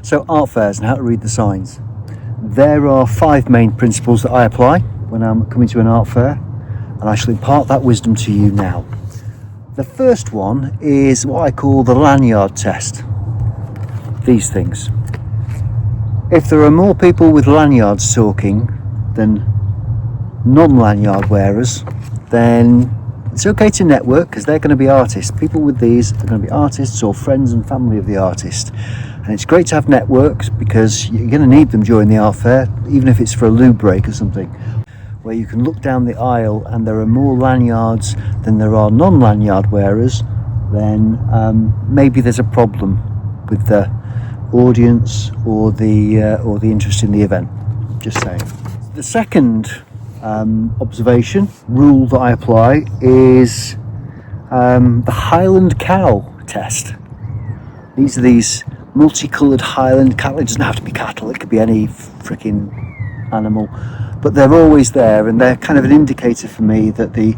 So art fairs and how to read the signs. There are 5 main principles that I apply when I'm coming to an art fair, and I shall impart that wisdom to you now. The first one is what I call the lanyard test. These things. If there are more people with lanyards talking than non-lanyard wearers, then it's okay to network, because they're going to be artists. People with these are going to be artists or friends and family of the artist. And it's great to have networks, because you're going to need them during the art fair, even if it's for a loo break or something, where you can look down the aisle and there are more lanyards than there are non-lanyard wearers. Then maybe there's a problem with the audience or the interest in the event. Just saying. The second rule that I apply is the Highland cow test. These are these multicoloured Highland cattle. It doesn't have to be cattle, it could be any freaking animal, but they're always there, and they're kind of an indicator for me that the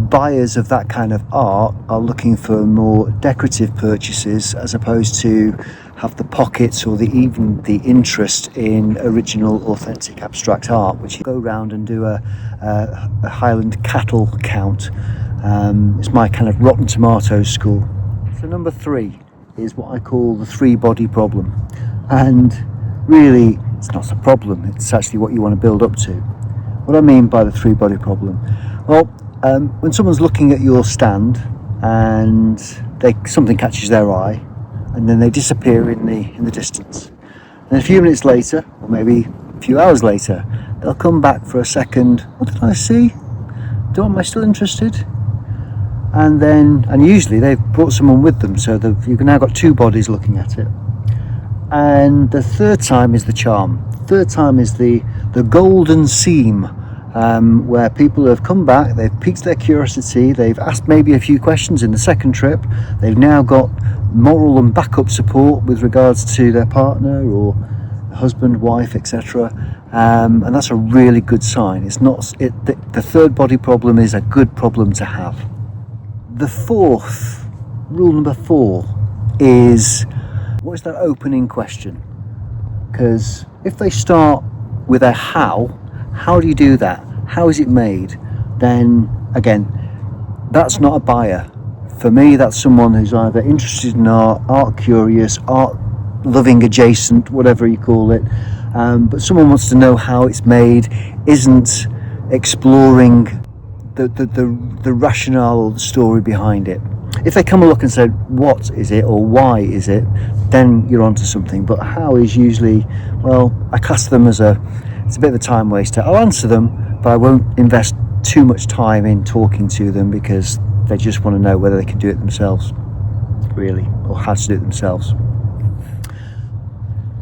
buyers of that kind of art are looking for more decorative purchases, as opposed to have the pockets or even the interest in original, authentic, abstract art, which you go around and do a Highland cattle count. It's my kind of Rotten Tomatoes school. So number 3 is what I call the 3-body problem, and really it's not a problem, it's actually what you want to build up to. What I mean by the 3-body problem, well, when someone's looking at your stand and something catches their eye, and then they disappear in the distance, and a few minutes later, or maybe a few hours later, they'll come back for a second. What did I see? Am I still interested? And usually they've brought someone with them, so you've now got 2 bodies looking at it. And the third time is the charm. Third time is the golden seam, where people have come back, they've piqued their curiosity, they've asked maybe a few questions in the second trip, they've now got moral and backup support with regards to their partner or husband, wife, etc. And that's a really good sign. The 3rd body problem is a good problem to have. Rule number 4 is, what is that opening question? Because if they start with a how do you do that? How is it made? Then again, that's not a buyer. For me, that's someone who's either interested in art curious, art loving adjacent, whatever you call it. But someone wants to know how it's made, isn't exploring the rationale or the story behind it. If they come and look and say, what is it or why is it, then you're onto something. But how is usually, well, I class them as it's a bit of a time waster. I'll answer them, but I won't invest too much time in talking to them, because they just want to know whether they can do it themselves, really, or how to do it themselves.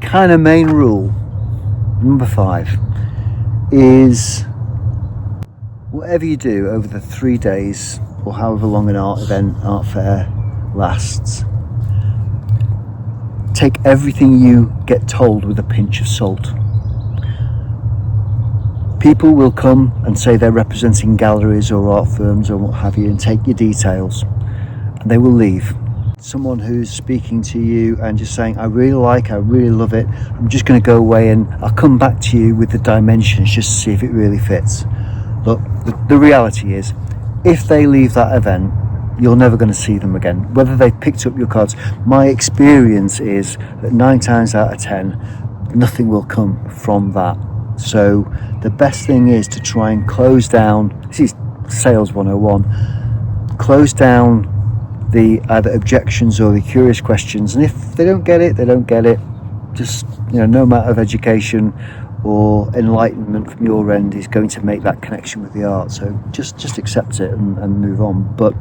Kind of main rule, number 5, is whatever you do over the 3 days, or however long an art fair lasts, take everything you get told with a pinch of salt. People will come and say they're representing galleries or art firms or what have you, and take your details, and they will leave. Someone who's speaking to you and just saying, I really love it, I'm just going to go away and I'll come back to you with the dimensions just to see if it really fits. Look, the reality is, if they leave that event, you're never going to see them again, whether they've picked up your cards. My experience is that 9 times out of 10, nothing will come from that. So the best thing is to try and close down, this is sales 101, close down the either objections or the curious questions, and if they don't get it, they don't get it. Just, no amount of education or enlightenment from your end is going to make that connection with the art. So just accept it and move on. But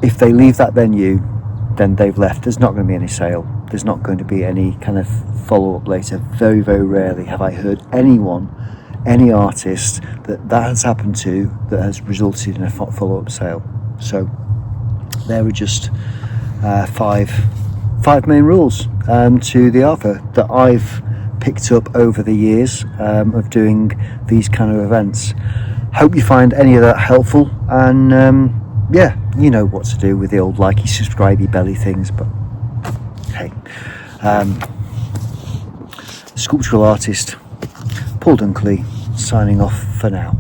if they leave that venue, then they've left. There's not going to be any sale. There's not going to be any kind of follow-up later. Very, very rarely have I heard any artist that has happened to that has resulted in a follow-up sale. So there are just 5 main rules to the art fair that I've picked up over the years of doing these kind of events. Hope you find any of that helpful, and yeah, you know what to do with the old likey, subscribey belly things. But hey. Sculptural artist Paul Dunkerley signing off for now.